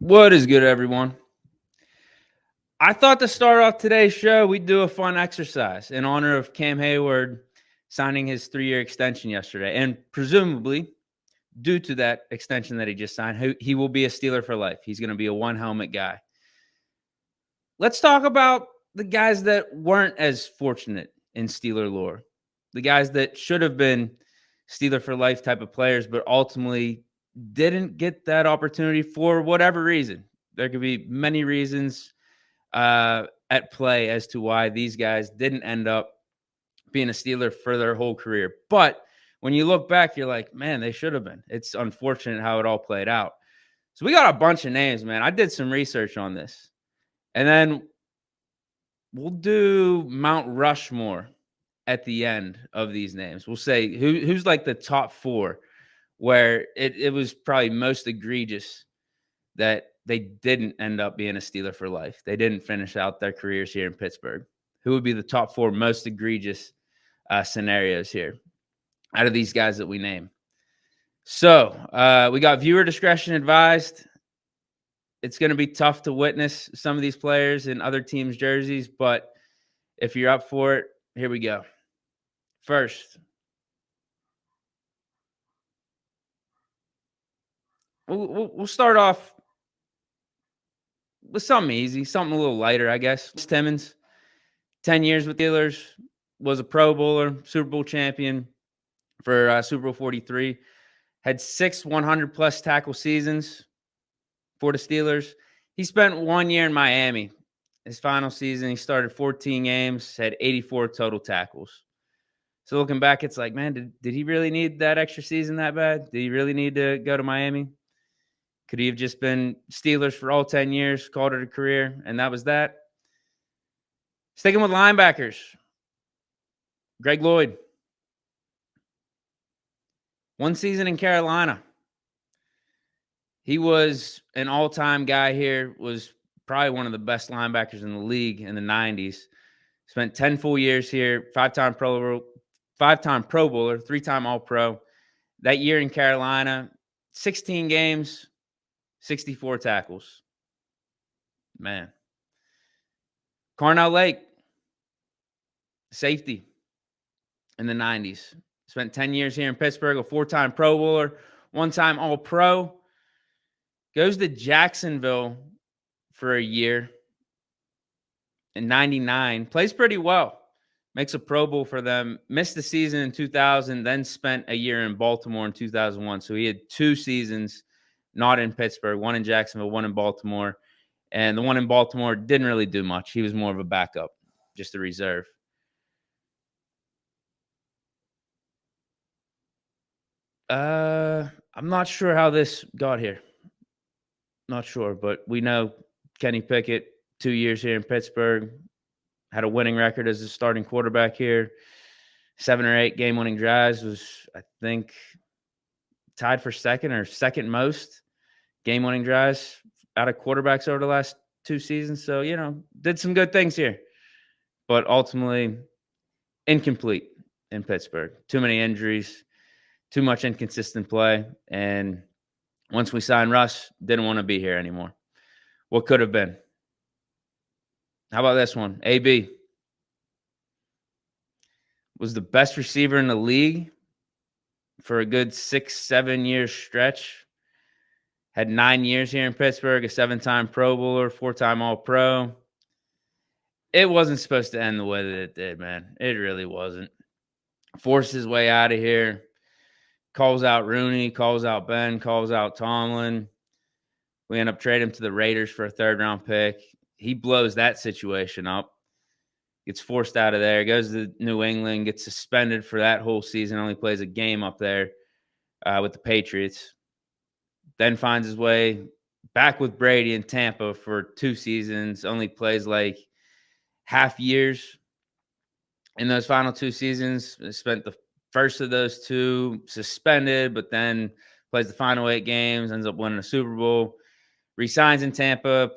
What is good, everyone? I thought to start off today's show, we'd do a fun exercise in honor of Cam Hayward signing his 3-year extension yesterday. And presumably, due to that extension that he just signed, he will be a Steeler for life. He's going to be a one-helmet guy. Let's talk about the guys that weren't as fortunate in Steeler lore, the guys that should have been Steeler for life type of players, but ultimately didn't get that opportunity for whatever reason. There could be many reasons at play as to why these guys didn't end up being a Steeler for their whole career. But when you look back, you're like, man, they should have been. It's unfortunate how it all played out. So we got a bunch of names, man. I did some research on this. And then we'll do Mount Rushmore at the end of these names. We'll say who's like the top four where it was probably most egregious that they didn't end up being a Steeler for life. They didn't finish out their careers here in Pittsburgh. Who would be the top four most egregious scenarios here out of these guys that we name? So we got viewer discretion advised. It's going to be tough to witness some of these players in other teams' jerseys, but if you're up for it, here we go. First, we'll start off with something easy, something a little lighter, I guess. Timmons, 10 years with Steelers, was a Pro Bowler, Super Bowl champion for Super Bowl 43, had 6 100-plus tackle seasons for the Steelers. He spent 1 year in Miami. His final season, he started 14 games, had 84 total tackles. So looking back, it's like, man, did he really need that extra season that bad? Did he really need to go to Miami? Could he have just been Steelers for all 10 years, called it a career, and that was that? Sticking with linebackers, Greg Lloyd. 1 season in Carolina. He was an all-time guy here, was probably one of the best linebackers in the league in the 90s. Spent 10 full years here, 5-time Pro Bowler, 3-time All-Pro. That year in Carolina, 16 games, 64 tackles. Man. Carnell Lake, safety in the 90s. Spent 10 years here in Pittsburgh, a 4-time Pro Bowler, 1-time All-Pro. Goes to Jacksonville for a year in 99. Plays pretty well. Makes a Pro Bowl for them. Missed the season in 2000, then spent a year in Baltimore in 2001. So he had 2 seasons not in Pittsburgh, 1 in Jacksonville, 1 in Baltimore. And the one in Baltimore didn't really do much. He was more of a backup, just a reserve. I'm not sure how this got here. Not sure, but we know Kenny Pickett, 2 years here in Pittsburgh, had a winning record as a starting quarterback here. 7 or 8 game-winning drives, was, I think, tied for second or second most game-winning drives out of quarterbacks over the last 2 seasons. So, did some good things here. But ultimately, incomplete in Pittsburgh. Too many injuries, too much inconsistent play. And once we signed Russ, didn't want to be here anymore. What could have been? How about this one? AB was the best receiver in the league for a good 6-7 year stretch. Had 9 years here in Pittsburgh, a 7-time Pro Bowler, 4-time All-Pro. It wasn't supposed to end the way that it did, man. It really wasn't. Forced his way out of here. Calls out Rooney, calls out Ben, calls out Tomlin. We end up trading him to the Raiders for a 3rd-round pick. He blows that situation up. Gets forced out of there. Goes to New England. Gets suspended for that whole season. Only plays a game up there with the Patriots. Then finds his way back with Brady in Tampa for 2 seasons. Only plays like half years in those final 2 seasons. Spent the first of those 2 suspended, but then plays the final 8 games. Ends up winning a Super Bowl. Resigns in Tampa.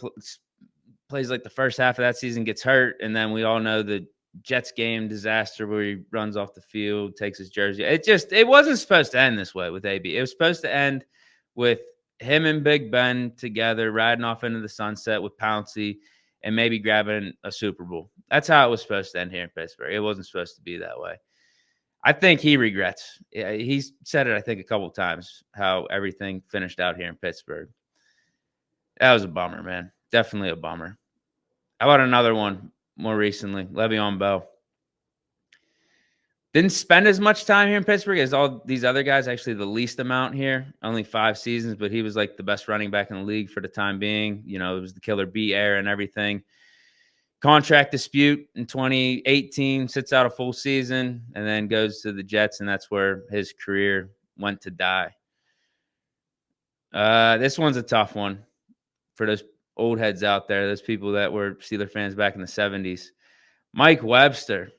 Plays like the first half of that season, gets hurt, and then we all know the Jets game disaster where he runs off the field, takes his jersey. It wasn't supposed to end this way with AB. It was supposed to end with him and Big Ben together, riding off into the sunset with Pouncey and maybe grabbing a Super Bowl. That's how it was supposed to end here in Pittsburgh. It wasn't supposed to be that way. I think he regrets. He's said it, I think, a couple of times, how everything finished out here in Pittsburgh. That was a bummer, man. Definitely a bummer. How about another one more recently? Le'Veon Bell. Didn't spend as much time here in Pittsburgh as all these other guys, actually the least amount here, only 5 seasons, but he was like the best running back in the league for the time being. You know, it was the killer bee era and everything. Contract dispute in 2018, sits out a full season, and then goes to the Jets, and that's where his career went to die. This one's a tough one for those old heads out there, those people that were Steeler fans back in the 70s. Mike Webster,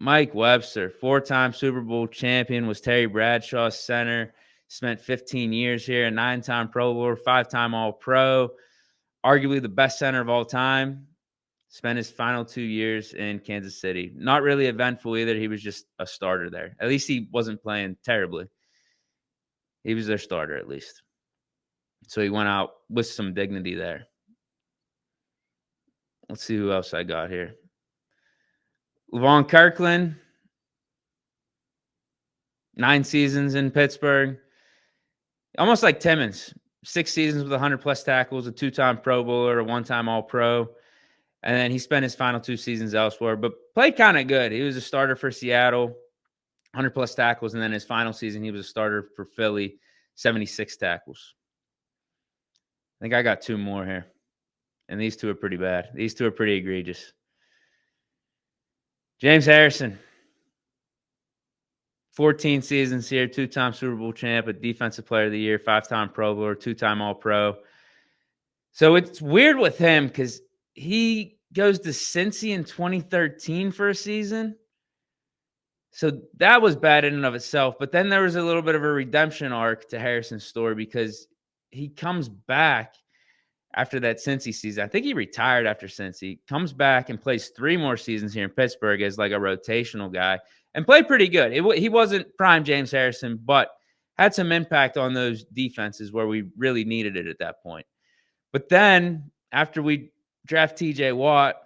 4-time Super Bowl champion, was Terry Bradshaw's center, spent 15 years here, a 9-time Pro Bowler, 5-time All-Pro, arguably the best center of all time. Spent his final 2 years in Kansas City. Not really eventful either. He was just a starter there. At least he wasn't playing terribly. He was their starter at least. So he went out with some dignity there. Let's see who else I got here. LeVon Kirkland, 9 seasons in Pittsburgh. Almost like Timmons. 6 seasons with 100-plus tackles, a 2-time Pro Bowler, a 1-time All-Pro. And then he spent his final 2 seasons elsewhere, but played kind of good. He was a starter for Seattle, 100-plus tackles. And then his final season, he was a starter for Philly, 76 tackles. I think I got 2 more here. And these 2 are pretty bad. These 2 are pretty egregious. James Harrison, 14 seasons here, 2-time Super Bowl champ, a Defensive Player of the Year, 5-time Pro Bowler, 2-time All-Pro. So it's weird with him because he goes to Cincy in 2013 for a season. So that was bad in and of itself. But then there was a little bit of a redemption arc to Harrison's story because he comes back after that Cincy season. I think he retired after Cincy, comes back and plays 3 more seasons here in Pittsburgh as like a rotational guy and played pretty good. He wasn't prime James Harrison, but had some impact on those defenses where we really needed it at that point. But then after we draft TJ Watt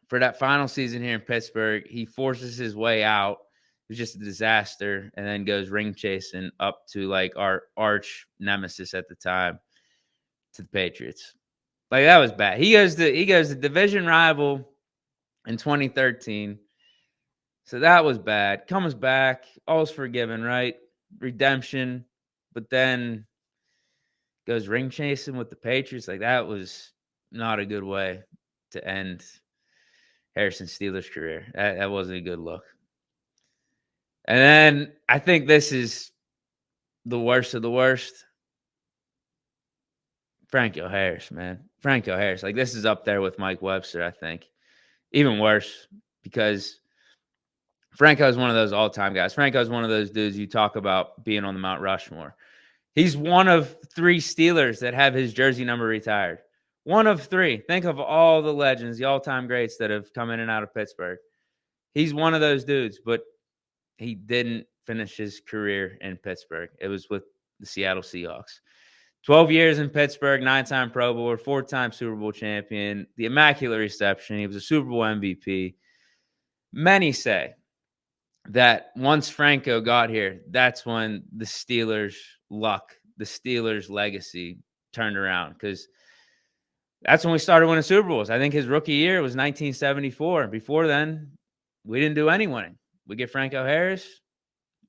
for that final season here in Pittsburgh, he forces his way out. It was just a disaster, and then goes ring chasing up to like our arch nemesis at the time, to the Patriots. Like, that was bad. He goes to division rival in 2013. So that was bad. Comes back, all's forgiven, right? Redemption, but then goes ring chasing with the Patriots. Like, that was not a good way to end Harrison's Steelers career. That wasn't a good look. And then I think this is the worst of the worst. Franco Harris, man. Franco Harris. Like, this is up there with Mike Webster, I think. Even worse, because Franco is one of those all-time guys. Franco is one of those dudes you talk about being on the Mount Rushmore. He's one of 3 Steelers that have his jersey number retired. One of 3. Think of all the legends, the all-time greats that have come in and out of Pittsburgh. He's one of those dudes, but he didn't finish his career in Pittsburgh. It was with the Seattle Seahawks. 12 years in Pittsburgh, 9-time Pro Bowler, 4-time Super Bowl champion, the Immaculate Reception. He was a Super Bowl MVP. Many say that once Franco got here, that's when the Steelers' luck, the Steelers' legacy turned around, because that's when we started winning Super Bowls. I think his rookie year was 1974. Before then, we didn't do any winning. We get Franco Harris.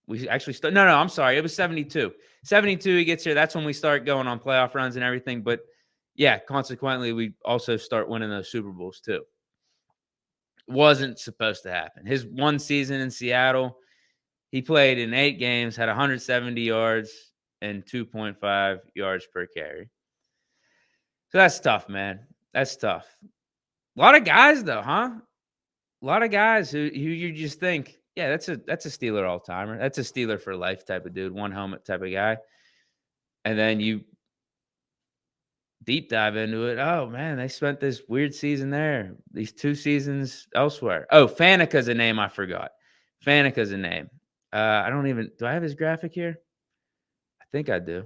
We actually start. No, I'm sorry. It was 72. 72, he gets here. That's when we start going on playoff runs and everything. But yeah, consequently, we also start winning those Super Bowls too. Wasn't supposed to happen. His one season in Seattle, he played in 8 games, had 170 yards and 2.5 yards per carry. So that's tough, man. That's tough. A lot of guys, though, huh? A lot of guys who you just think, yeah, that's a Steeler all-timer. That's a Steeler for life type of dude, one helmet type of guy. And then you deep dive into it. Oh, man, they spent this weird season there, these 2 seasons elsewhere. Oh, Faneca's a name I forgot. Faneca's a name. Do I have his graphic here? I think I do.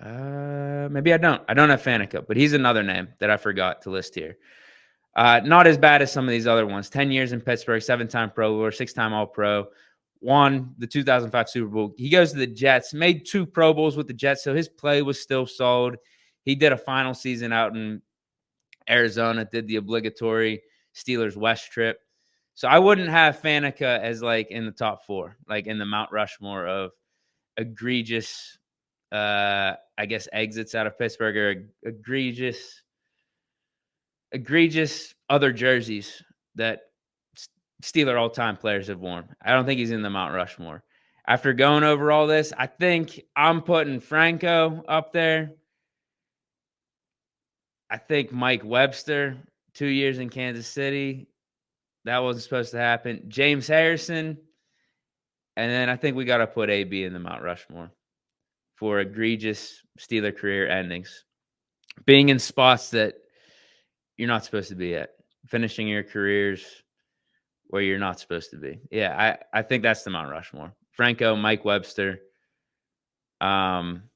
Maybe I don't. I don't have Faneca, but he's another name that I forgot to list here. Not as bad as some of these other ones. 10 years in Pittsburgh, 7-time Pro Bowler, 6-time All-Pro, won the 2005 Super Bowl. He goes to the Jets, made 2 Pro Bowls with the Jets, so his play was still solid. He did a final season out in Arizona, did the obligatory Steelers West trip. So I wouldn't have Faneca as like in the top 4, like in the Mount Rushmore of egregious, I guess, exits out of Pittsburgh or egregious other jerseys that Steeler all-time players have worn. I don't think he's in the Mount Rushmore. After going over all this, I think I'm putting Franco up there. I think Mike Webster, 2 years in Kansas City. That wasn't supposed to happen. James Harrison. And then I think we got to put AB in the Mount Rushmore for egregious Steeler career endings. Being in spots that you're not supposed to be at. Finishing your careers where you're not supposed to be. Yeah, I think that's the Mount Rushmore. Franco, Mike Webster, AB,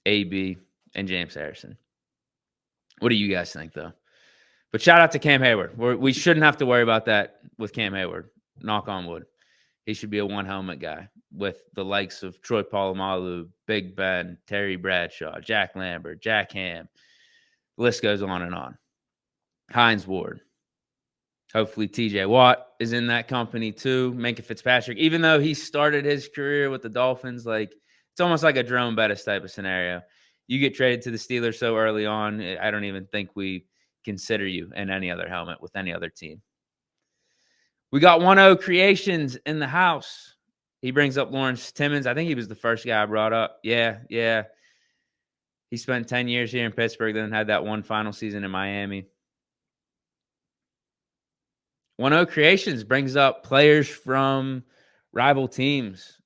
and James Harrison. What do you guys think, though? But shout out to Cam Hayward. We shouldn't have to worry about that with Cam Hayward. Knock on wood. He should be a one-helmet guy with the likes of Troy Polamalu, Big Ben, Terry Bradshaw, Jack Lambert, Jack Ham. The list goes on and on. Hines Ward. Hopefully TJ Watt is in that company too. Minkah Fitzpatrick, even though he started his career with the Dolphins, like it's almost like a Jerome Bettis type of scenario. You get traded to the Steelers so early on, I don't even think we consider you in any other helmet with any other team. We got 1-0 Creations in the house. He brings up Lawrence Timmons. I think he was the first guy I brought up. Yeah. He spent 10 years here in Pittsburgh, then had that one final season in Miami. 1-0 Creations brings up players from rival teams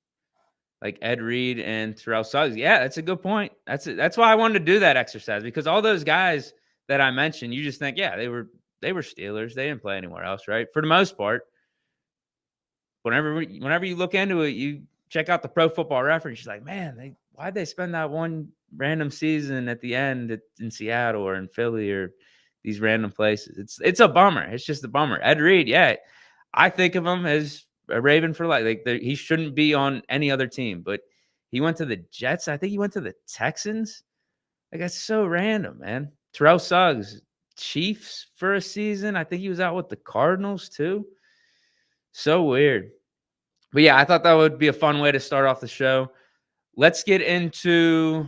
like Ed Reed and Terrell Suggs. Yeah, that's a good point. That's why I wanted to do that exercise, because all those guys that I mentioned, you just think, yeah, they were Steelers. They didn't play anywhere else, right? For the most part. Whenever you look into it, you check out the Pro Football Reference. You're like, man, why'd they spend that one random season at the end in Seattle or in Philly or these random places? It's a bummer. It's just a bummer. Ed Reed, yeah, I think of him as a Raven for life. Like he shouldn't be on any other team, but he went to the Jets. I think he went to the Texans. Like that's so random, man. Terrell Suggs, Chiefs for a season. I think he was out with the Cardinals too. So weird. But yeah, I thought that would be a fun way to start off the show. Let's get into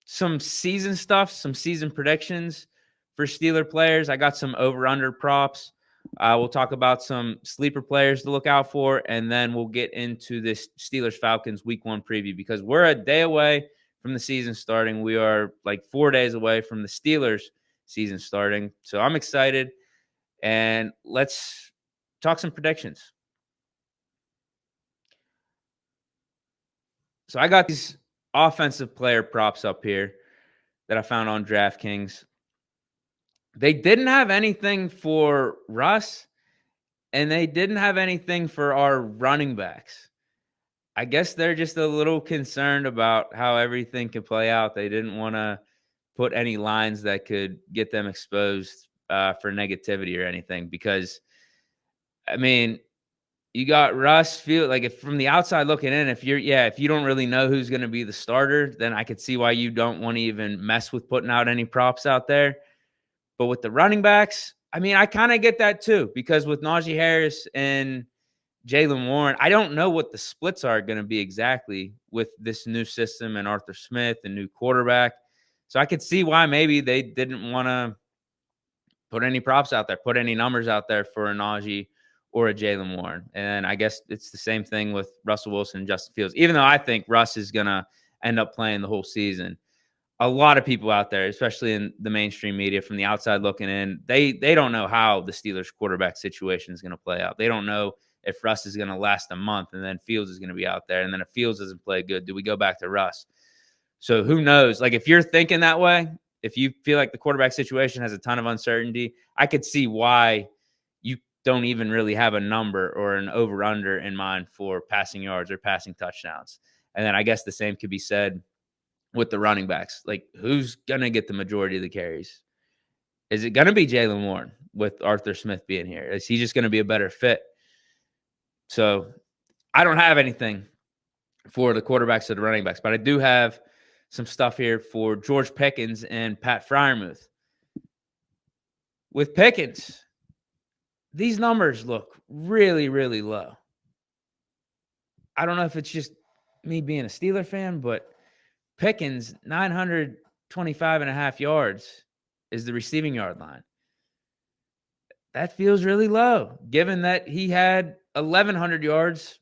some season stuff, some season predictions for Steeler players. I got some over-under props. We'll talk about some sleeper players to look out for, and then we'll get into this Steelers-Falcons Week 1 preview, because we're a day away from the season starting. We are like 4 days away from the Steelers season starting. So I'm excited, and let's talk some predictions. So I got these offensive player props up here that I found on DraftKings. They didn't have anything for Russ, and they didn't have anything for our running backs. I guess they're just a little concerned about how everything could play out. They didn't want to put any lines that could get them exposed for negativity or anything, because, I mean, you got Russ. Feel like, if from the outside looking in, if you don't really know who's going to be the starter, then I could see why you don't want to even mess with putting out any props out there. But with the running backs, I mean, I kind of get that too, because with Najee Harris and Jaylen Warren, I don't know what the splits are going to be exactly with this new system and Arthur Smith, the new quarterback. So I could see why maybe they didn't want to put any props out there, put any numbers out there for a Najee or a Jaylen Warren. And I guess it's the same thing with Russell Wilson and Justin Fields. Even though I think Russ is going to end up playing the whole season, a lot of people out there, especially in the mainstream media from the outside looking in, they don't know how the Steelers quarterback situation is going to play out. They don't know if Russ is going to last a month and then Fields is going to be out there. And then if Fields doesn't play good, do we go back to Russ? So who knows? Like, if you're thinking that way, if you feel like the quarterback situation has a ton of uncertainty, I could see why you don't even really have a number or an over-under in mind for passing yards or passing touchdowns. And then I guess the same could be said with the running backs. Like, who's going to get the majority of the carries? Is it going to be Jaylen Warren with Arthur Smith being here? Is he just going to be a better fit? So I don't have anything for the quarterbacks or the running backs, but I do have some stuff here for George Pickens and Pat Freiermuth. With Pickens, these numbers look really, really low. I don't know if it's just me being a Steeler fan, but Pickens, 925.5 yards is the receiving yard line. That feels really low, given that he had 1,100 yards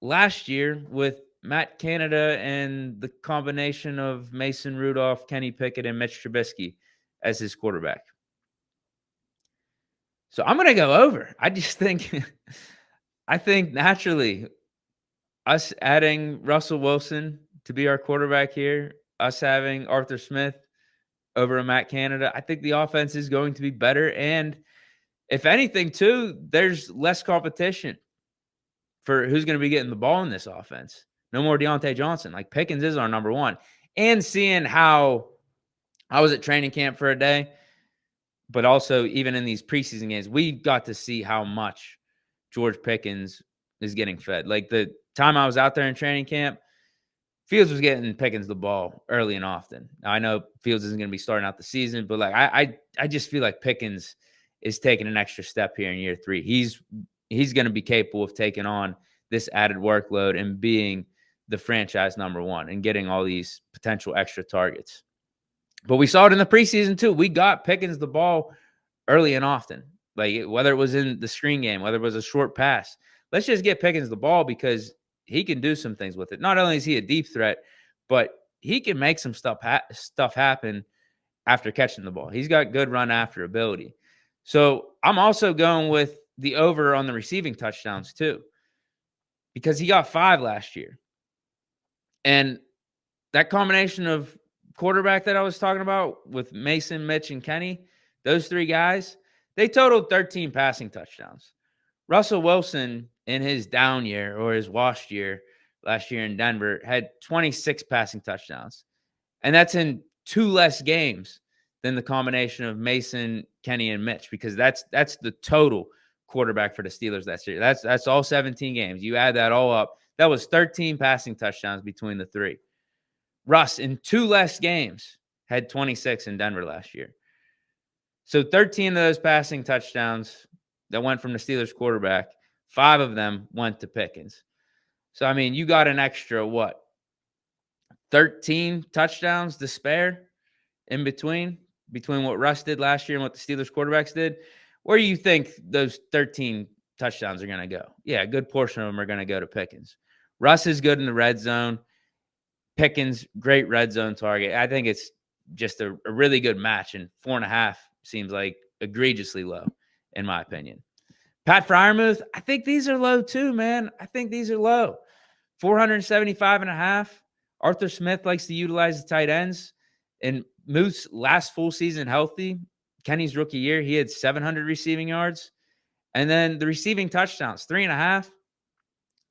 last year with Matt Canada and the combination of Mason Rudolph, Kenny Pickett, and Mitch Trubisky as his quarterback. So I'm going to go over. I just think, I think naturally, us adding Russell Wilson to be our quarterback here, us having Arthur Smith over Matt Canada, I think the offense is going to be better. And if anything, too, there's less competition for who's going to be getting the ball in this offense. No more Deontay Johnson. Like, Pickens is our number one. And seeing how I was at training camp for a day, but also even in these preseason games, we got to see how much George Pickens is getting fed. Like, the time I was out there in training camp, Fields was getting Pickens the ball early and often. Now, I know Fields isn't going to be starting out the season, but like I just feel like Pickens is taking an extra step here in year 3. He's going to be capable of taking on this added workload and being the franchise number one and getting all these potential extra targets. But we saw it in the preseason too. We got Pickens the ball early and often, like whether it was in the screen game, whether it was a short pass. Let's just get Pickens the ball because he can do some things with it. Not only is he a deep threat, but he can make some stuff happen after catching the ball. He's got good run after ability. So I'm also going with the over on the receiving touchdowns too, because he got 5 last year. And that combination of quarterback that I was talking about with Mason, Mitch, and Kenny, those 3 guys, they totaled 13 passing touchdowns. Russell Wilson in his down year or his washed year last year in Denver had 26 passing touchdowns. And that's in 2 less games than the combination of Mason, Kenny, and Mitch, because that's the total quarterback for the Steelers that year. That's all 17 games. You add that all up, that was 13 passing touchdowns between the 3. Russ, in 2 less games, had 26 in Denver last year. So 13 of those passing touchdowns that went from the Steelers quarterback, 5 of them went to Pickens. So, I mean, you got an extra, 13 touchdowns to spare in between what Russ did last year and what the Steelers quarterbacks did. Where do you think those 13 touchdowns are going to go? Yeah, a good portion of them are going to go to Pickens. Russ is good in the red zone. Pickens, great red zone target. I think it's just a really good match, and 4.5 seems like egregiously low, in my opinion. Pat Freiermuth, I think these are low too, man. I think these are low. 475.5. Arthur Smith likes to utilize the tight ends. And Muth's last full season healthy, Kenny's rookie year, he had 700 receiving yards. And then the receiving touchdowns, 3.5.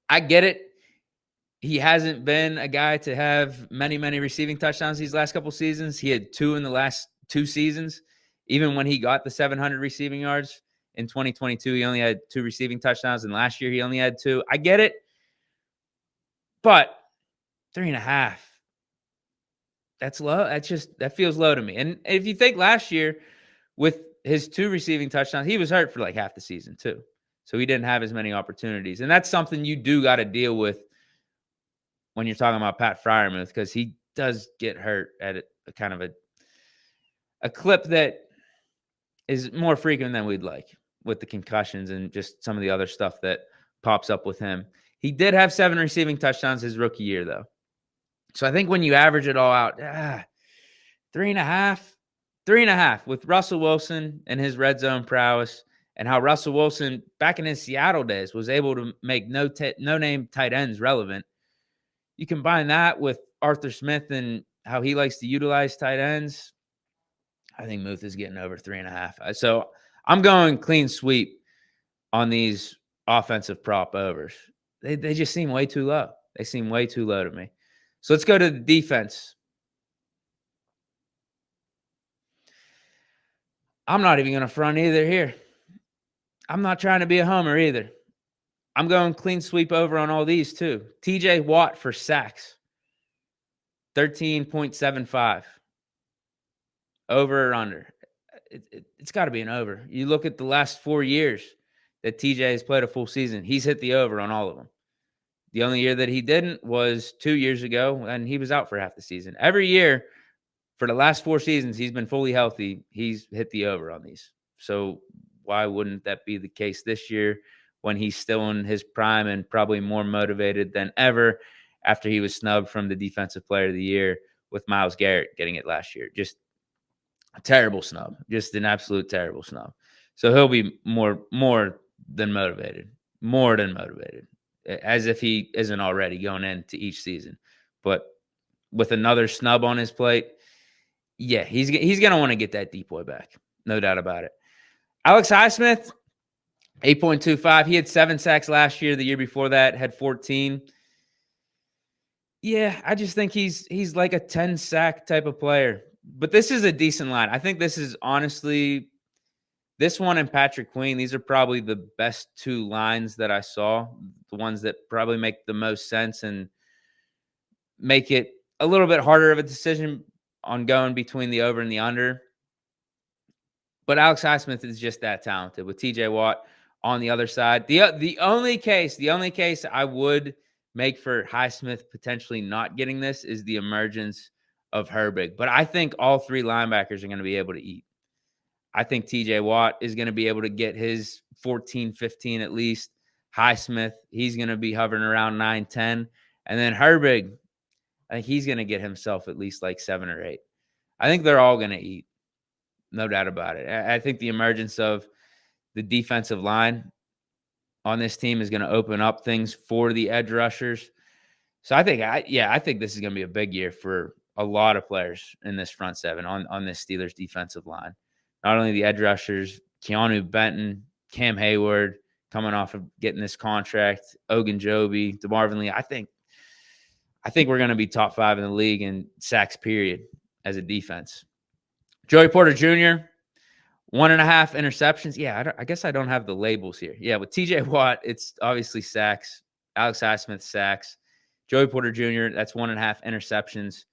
I get it. He hasn't been a guy to have many receiving touchdowns these last couple seasons. He had 2 in the last 2 seasons. Even when he got the 700 receiving yards in 2022, he only had 2 receiving touchdowns. And last year, he only had 2. I get it. But 3.5, that's low. That feels low to me. And if you think last year with his 2 receiving touchdowns, he was hurt for like half the season too. So he didn't have as many opportunities. And that's something you do got to deal with when you're talking about Pat Freiermuth, because he does get hurt at a kind of a clip that is more frequent than we'd like with the concussions and just some of the other stuff that pops up with him. He did have 7 receiving touchdowns his rookie year, though. So I think when you average it all out, 3.5 with Russell Wilson and his red zone prowess, and how Russell Wilson back in his Seattle days was able to make no-name tight ends relevant. You combine that with Arthur Smith and how he likes to utilize tight ends, I think Muth is getting over 3.5. So I'm going clean sweep on these offensive prop overs. They just seem way too low. They seem way too low to me. So let's go to the defense I'm not even going to front either here. I'm not trying to be a homer either. I'm going clean sweep over on all these too. TJ Watt for sacks, 13.75. Over or under? It's got to be an over. You look at the last 4 years that TJ has played a full season. He's hit the over on all of them. The only year that he didn't was 2 years ago, and he was out for half the season. Every year for the last 4 seasons, he's been fully healthy. He's hit the over on these. So why wouldn't that be the case this year when he's still in his prime and probably more motivated than ever after he was snubbed from the Defensive Player of the Year with Myles Garrett getting it last year? Just a terrible snub. Just an absolute terrible snub. So he'll be more than motivated. More than motivated. As if he isn't already going into each season. But with another snub on his plate, yeah, he's going to want to get that deep boy back. No doubt about it. Alex Highsmith, 8.25. He had 7 sacks last year. The year before that, had 14. Yeah, I just think he's like a 10-sack type of player. But this is a decent line. I think this is honestly, this one and Patrick Queen, these are probably the best 2 lines that I saw. The ones that probably make the most sense and make it a little bit harder of a decision on going between the over and the under. But Alex Highsmith is just that talented with TJ Watt on the other side. The only case I would make for Highsmith potentially not getting this is the emergence of Herbig. But I think all 3 linebackers are going to be able to eat. I think TJ Watt is going to be able to get his 14, 15 at least. Highsmith, he's going to be hovering around 9, 10. And then Herbig, I think he's going to get himself at least like 7 or 8. I think they're all going to eat. No doubt about it. I think the emergence of the defensive line on this team is going to open up things for the edge rushers. So I think this is going to be a big year for a lot of players in this front seven on this Steelers defensive line. Not only the edge rushers, Keanu Benton, Cam Hayward coming off of getting this contract, Ogunjobi, DeMarvin Lee. I think we're going to be top 5 in the league in sacks period as a defense. Joey Porter Jr., 1.5 interceptions. Yeah, I guess I don't have the labels here. Yeah, with TJ Watt, it's obviously sacks. Alex Highsmith, sacks. Joey Porter Jr., that's 1.5 interceptions.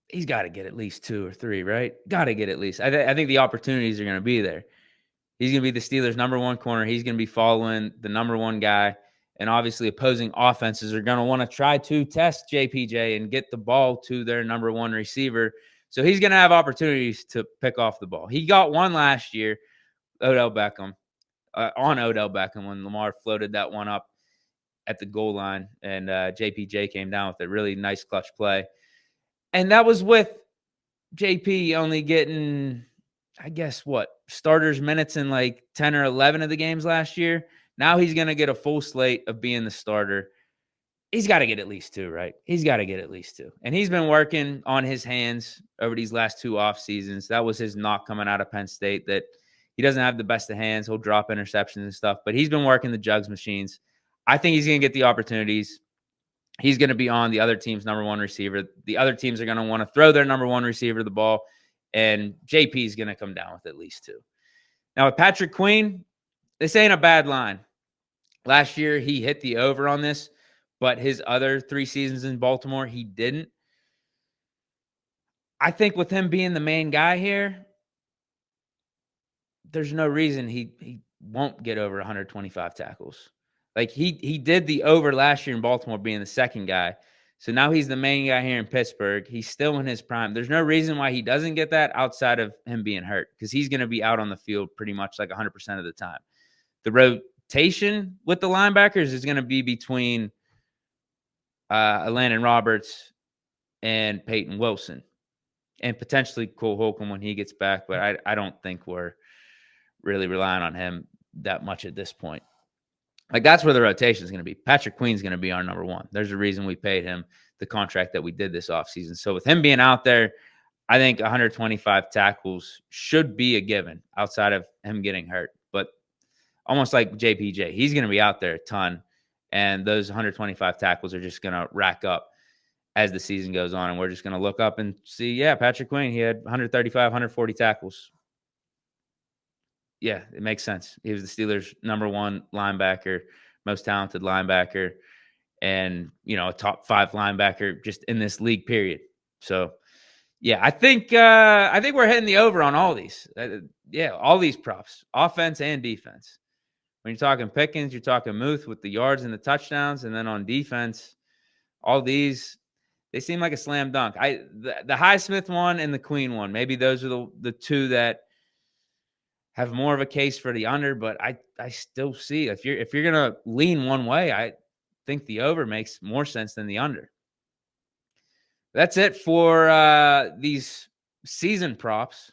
He's got to get at least 2 or 3, right? Got to get at least. I think the opportunities are going to be there. He's going to be the Steelers' number 1 corner. He's going to be following the number 1 guy. And obviously opposing offenses are going to want to try to test JPJ and get the ball to their number 1 receiver. So he's going to have opportunities to pick off the ball. He got one last year, on Odell Beckham, when Lamar floated that one up at the goal line. And JPJ came down with a really nice clutch play. And that was with JP only getting, I guess, starters minutes in like 10 or 11 of the games last year. Now he's going to get a full slate of being the starter. He's got to get at least 2, right? He's got to get at least 2. And he's been working on his hands over these last 2 off seasons. That was his knock coming out of Penn State, that he doesn't have the best of hands. He'll drop interceptions and stuff, but he's been working the jugs machines. I think he's going to get the opportunities. He's going to be on the other team's number 1 receiver. The other teams are going to want to throw their number 1 receiver the ball, and JP is going to come down with at least 2. Now with Patrick Queen, this ain't a bad line. Last year, he hit the over on this, but his other 3 seasons in Baltimore, he didn't. I think with him being the main guy here, there's no reason he won't get over 125 tackles. Like he did the over last year in Baltimore being the second guy. So now he's the main guy here in Pittsburgh. He's still in his prime. There's no reason why he doesn't get that outside of him being hurt, because he's going to be out on the field pretty much like 100% of the time. The rotation with the linebackers is going to be between Landon Roberts and Peyton Wilson, and potentially Cole Holcomb when he gets back. But I don't think we're really relying on him that much at this point. Like, that's where the rotation is going to be. Patrick Queen's going to be our number 1. There's a reason we paid him the contract that we did this offseason. So with him being out there, I think 125 tackles should be a given outside of him getting hurt. But almost like JPJ, he's going to be out there a ton, and those 125 tackles are just going to rack up. as the season goes on. And we're just going to look up and see, yeah, Patrick Queen, he had 135, 140 tackles. Yeah, it makes sense. He was the Steelers' #1 linebacker, most talented linebacker, and, a top 5 linebacker just in this league period. So, yeah, I think we're hitting the over on all these. All these props, offense and defense. When you're talking Pickens, you're talking Muth with the yards and the touchdowns, and then on defense, all these, they seem like a slam dunk. The Highsmith one and the Queen one, maybe those are the two that have more of a case for the under, but I still see if you're gonna lean one way, I think the over makes more sense than the under. That's it for these season props.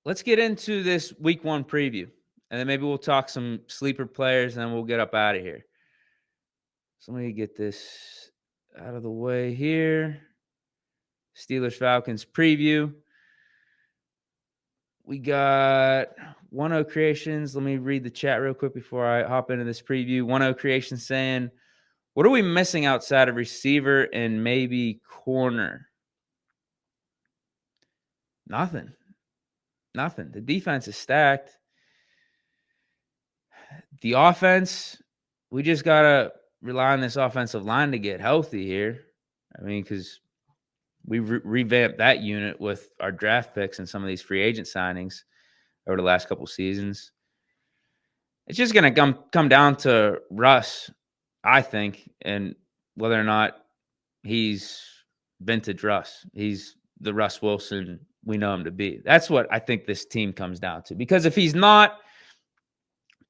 Let's get into this week 1 preview, and then maybe we'll talk some sleeper players, and then we'll get up out of here. So let me get this out of the way here. Steelers Falcons preview. We got 1-0 Creations. Let me read the chat real quick before I hop into this preview. 1-0 Creations saying, what are we missing outside of receiver and maybe corner? Nothing. The defense is stacked. The offense, we just got to rely on this offensive line to get healthy here. I mean, because we revamped that unit with our draft picks and some of these free agent signings over the last couple seasons. It's just going to come down to Russ, I think, and whether or not he's vintage Russ. He's the Russ Wilson we know him to be. That's what I think this team comes down to. Because if he's not,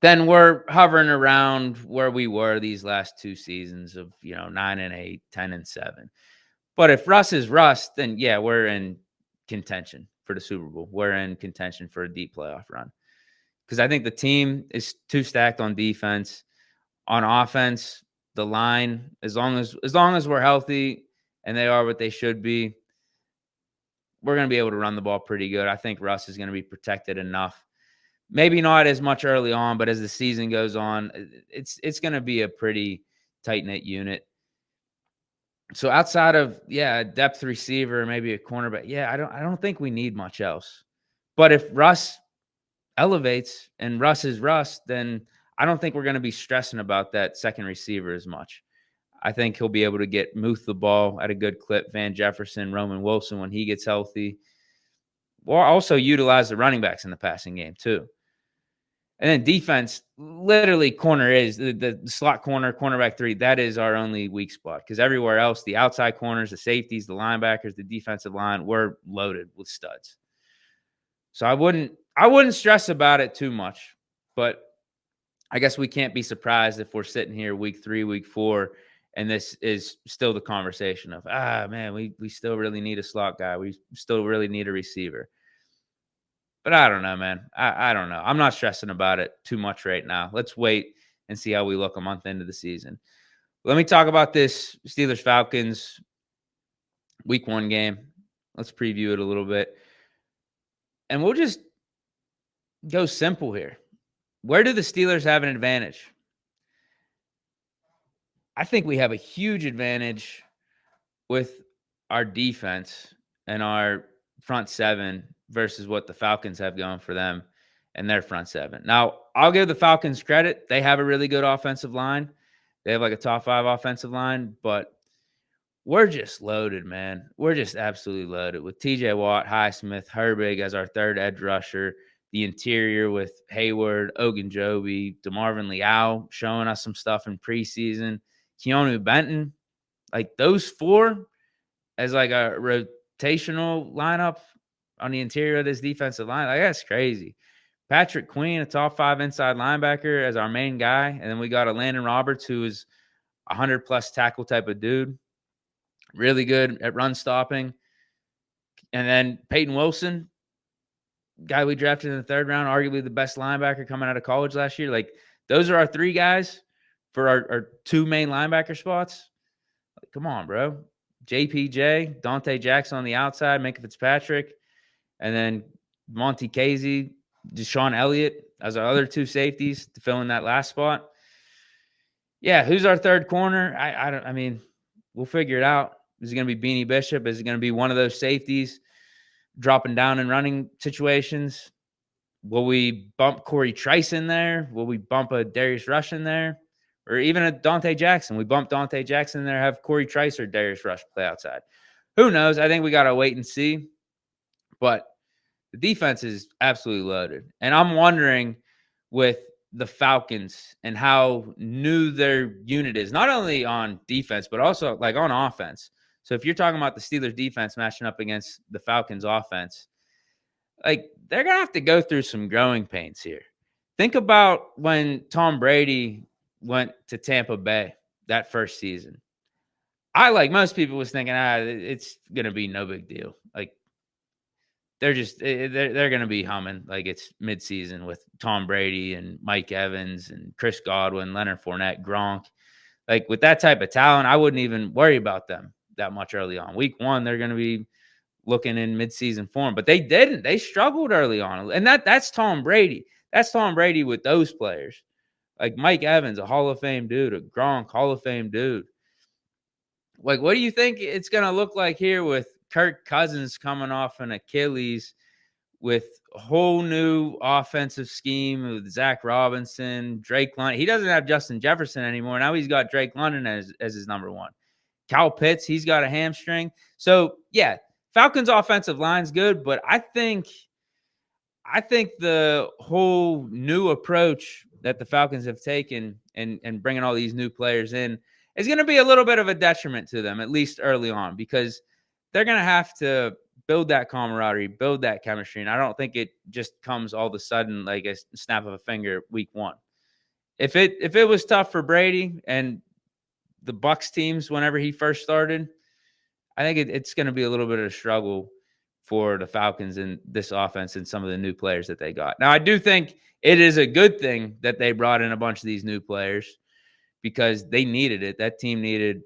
then we're hovering around where we were these last 2 seasons of, 9-8, 10-7. But if Russ is Russ, then yeah, we're in contention for the Super Bowl. We're in contention for a deep playoff run. Because I think the team is too stacked on defense. On offense, the line, as long as we're healthy and they are what they should be, we're going to be able to run the ball pretty good. I think Russ is going to be protected enough. Maybe not as much early on, but as the season goes on, it's going to be a pretty tight-knit unit. So outside of, depth receiver, maybe a cornerback, I don't think we need much else. But if Russ elevates and Russ is Russ, then I don't think we're going to be stressing about that second receiver as much. I think he'll be able to get Muth the ball at a good clip, Van Jefferson, Roman Wilson when he gets healthy. Or also utilize the running backs in the passing game too. And then defense, literally corner is the slot corner, cornerback 3. That is our only weak spot because everywhere else, the outside corners, the safeties, the linebackers, the defensive line, we're loaded with studs. So I wouldn't stress about it too much, but I guess we can't be surprised if we're sitting here week 3, week 4, and this is still the conversation of, man, we still really need a slot guy. We still really need a receiver. But I don't know, man. I don't know. I'm not stressing about it too much right now. Let's wait and see how we look a month into the season. Let me talk about this Steelers-Falcons week 1 game. Let's preview it a little bit. And we'll just go simple here. Where do the Steelers have an advantage? I think we have a huge advantage with our defense and our front 7 versus what the Falcons have going for them and their front 7. Now, I'll give the Falcons credit. They have a really good offensive line. They have like a top 5 offensive line, but we're just loaded, man. We're just absolutely loaded with TJ Watt, Highsmith, Herbig as our third edge rusher, the interior with Hayward, Ogunjobi, DeMarvin Leal showing us some stuff in preseason, Keanu Benton, like those 4 as like a rotational lineup on the interior of this defensive line. Like, that's crazy. Patrick Queen, a top 5 inside linebacker as our main guy. And then we got a Landon Roberts, who is 100-plus tackle type of dude. Really good at run stopping. And then Peyton Wilson, guy we drafted in the 3rd round, arguably the best linebacker coming out of college last year. Like, those are our 3 guys for our 2 main linebacker spots. Like, come on, bro. JPJ, Dante Jackson on the outside, Minka Fitzpatrick, and then Monty Casey, Deshaun Elliott as our other 2 safeties to fill in that last spot. Yeah, who's our 3rd corner? I mean, We'll figure it out. Is it going to be Beanie Bishop? Is it going to be one of those safeties dropping down in running situations? Will we bump Corey Trice in there? Will we bump a Darius Rush in there? Or even a Dante Jackson? We bump Dante Jackson in there, have Corey Trice or Darius Rush play outside. Who knows? I think we got to wait and see. But the defense is absolutely loaded. And I'm wondering with the Falcons and how new their unit is, not only on defense, but also like on offense. So if you're talking about the Steelers defense matching up against the Falcons offense, like they're going to have to go through some growing pains here. Think about when Tom Brady went to Tampa Bay that first season. I, like most people, was thinking, it's going to be no big deal. Like they're going to be humming like it's midseason with Tom Brady and Mike Evans and Chris Godwin, Leonard Fournette, Gronk. Like with that type of talent, I wouldn't even worry about them that much early on. Week 1, they're going to be looking in midseason form, but they didn't. They struggled early on, and that's Tom Brady. That's Tom Brady with those players, like Mike Evans, a Hall of Fame dude, a Gronk, Hall of Fame dude. Like, what do you think it's going to look like here with Kirk Cousins coming off an Achilles, with a whole new offensive scheme with Zach Robinson, Drake London? He doesn't have Justin Jefferson anymore. Now he's got Drake London as his number one. Kyle Pitts, he's got a hamstring. So, yeah, Falcons' offensive line's good, but I think the whole new approach that the Falcons have taken and bringing all these new players in is going to be a little bit of a detriment to them, at least early on, because they're going to have to build that camaraderie, build that chemistry. And I don't think it just comes all of a sudden like a snap of a finger week 1. If it was tough for Brady and the Bucs teams whenever he first started, I think it's going to be a little bit of a struggle for the Falcons and this offense and some of the new players that they got. Now, I do think it is a good thing that they brought in a bunch of these new players because they needed it. That team needed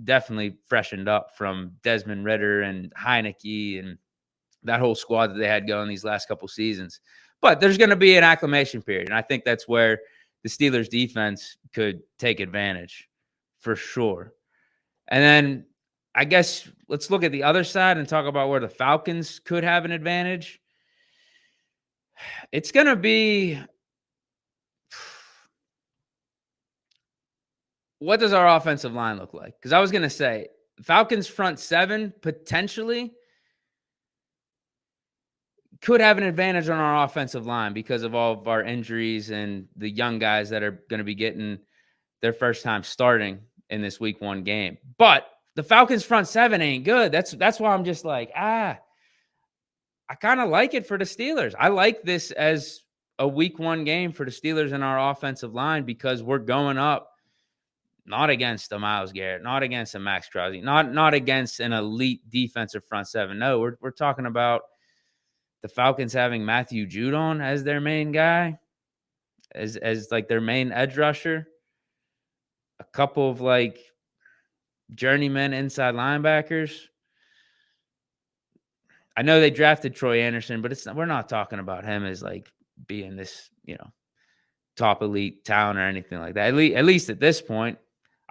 definitely freshened up from Desmond Ridder and Heineke and that whole squad that they had going these last couple seasons. But there's going to be an acclimation period, and I think that's where the Steelers defense could take advantage for sure. And then I guess let's look at the other side and talk about where the Falcons could have an advantage. It's going to be, what does our offensive line look like? Because I was going to say Falcons front 7 potentially could have an advantage on our offensive line because of all of our injuries and the young guys that are going to be getting their first time starting in this week 1 game. But the Falcons front 7 ain't good. That's why I'm just like, I kind of like it for the Steelers. I like this as a week 1 game for the Steelers and our offensive line because we're going up not against a Myles Garrett, not against a Max Crosby, not against an elite defensive front 7. No, we're talking about the Falcons having Matthew Judon as their main guy, as like their main edge rusher, a couple of like journeyman inside linebackers. I know they drafted Troy Anderson, but we're not talking about him as like being this, top elite talent or anything like that. At least at this point,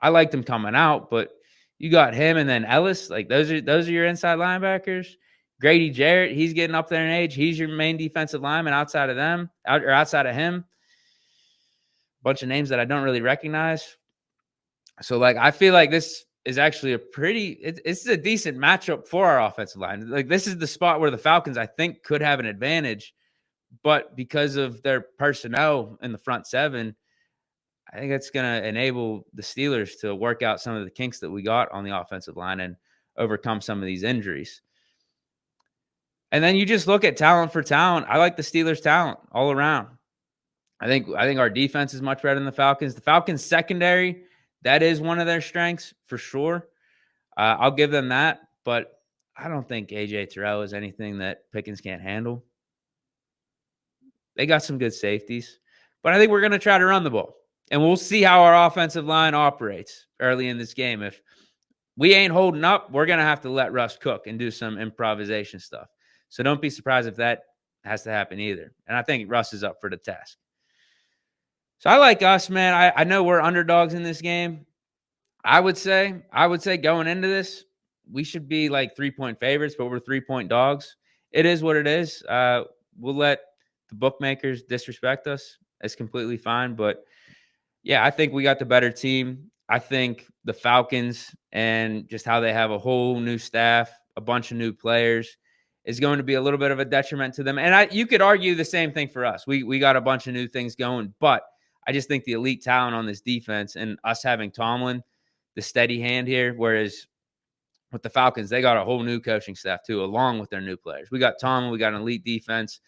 I liked him coming out, but you got him and then Ellis. Like those are your inside linebackers. Grady Jarrett, he's getting up there in age. He's your main defensive lineman outside of him. A bunch of names that I don't really recognize. So like I feel like this is actually it's a decent matchup for our offensive line. Like this is the spot where the Falcons, I think, could have an advantage, but because of their personnel in the front 7, I think it's going to enable the Steelers to work out some of the kinks that we got on the offensive line and overcome some of these injuries. And then you just look at talent for talent. I like the Steelers' talent all around. I think our defense is much better than the Falcons. The Falcons' secondary, that is one of their strengths for sure. I'll give them that, but I don't think A.J. Terrell is anything that Pickens can't handle. They got some good safeties, but I think we're going to try to run the ball, and we'll see how our offensive line operates early in this game. If we ain't holding up, we're going to have to let Russ cook and do some improvisation stuff. So don't be surprised if that has to happen either. And I think Russ is up for the task. So I like us, man. I know we're underdogs in this game. I would say going into this, we should be like 3-point favorites, but we're 3-point dogs. It is what it is. We'll let the bookmakers disrespect us. It's completely fine. But yeah, I think we got the better team. I think the Falcons and just how they have a whole new staff, a bunch of new players, is going to be a little bit of a detriment to them. And you could argue the same thing for us. We got a bunch of new things going, but I just think the elite talent on this defense and us having Tomlin, the steady hand here, whereas with the Falcons, they got a whole new coaching staff too, along with their new players. We got Tomlin, we got an elite defense.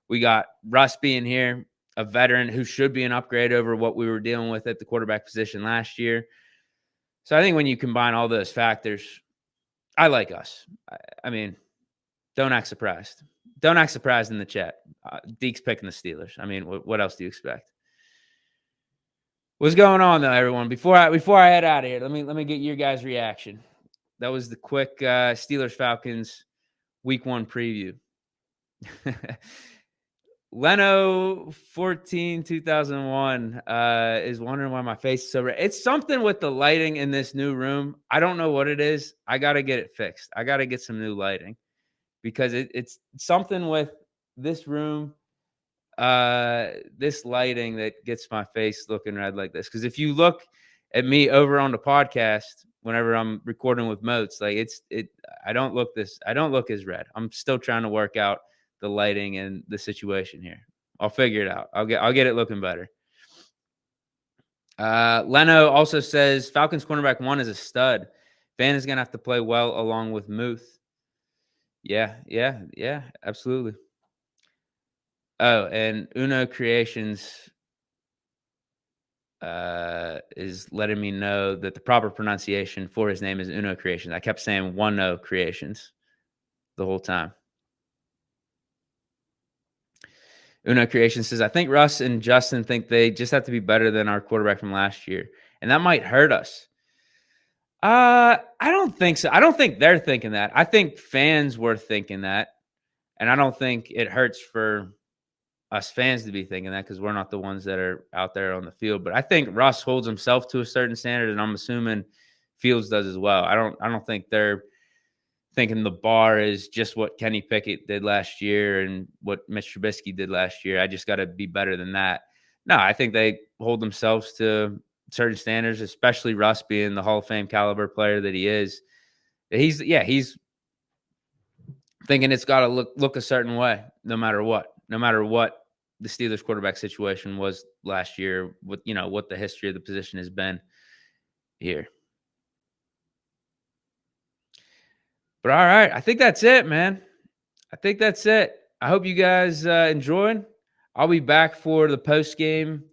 We got Russ being here, a veteran who should be an upgrade over what we were dealing with at the quarterback position last year. So I think when you combine all those factors, I like us. I mean, don't act surprised. Don't act surprised in the chat. Deke's picking the Steelers. I mean, what else do you expect? What's going on though, everyone? Before I head out of here, let me get your guys' reaction. That was the quick Steelers Falcons Week 1 preview. Leno 14 2001 is wondering why my face is so red. It's something with the lighting in this new room. I don't know what it is. I got to get it fixed. I got to get some new lighting because it's something with this room, this lighting that gets my face looking red like this. Because if you look at me over on the podcast, whenever I'm recording with Moats, like I don't look as red. I'm still trying to work out the lighting and the situation here. I'll figure it out. I'll get it looking better. Leno also says Falcons cornerback 1 is a stud. Van is gonna have to play well along with Muth. Yeah, absolutely. Oh, and Uno Creations is letting me know that the proper pronunciation for his name is Uno Creations. I kept saying One-O Creations the whole time. Uno Creation says, I think Russ and Justin think they just have to be better than our quarterback from last year. And that might hurt us. I don't think so. I don't think they're thinking that. I think fans were thinking that. And I don't think it hurts for us fans to be thinking that because we're not the ones that are out there on the field. But I think Russ holds himself to a certain standard, and I'm assuming Fields does as well. I don't think they're thinking the bar is just what Kenny Pickett did last year and what Mitch Trubisky did last year. I just got to be better than that. No, I think they hold themselves to certain standards, especially Russ being the Hall of Fame caliber player that he is. He's thinking it's got to look a certain way, no matter what the Steelers quarterback situation was last year, with what the history of the position has been here. But all right, I think that's it, man. I think that's it. I hope you guys enjoyed. I'll be back for the post game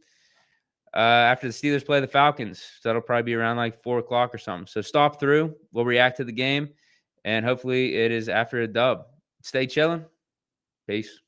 after the Steelers play the Falcons. So that'll probably be around like 4 o'clock or something. So stop through. We'll react to the game, and hopefully it is after a dub. Stay chilling. Peace.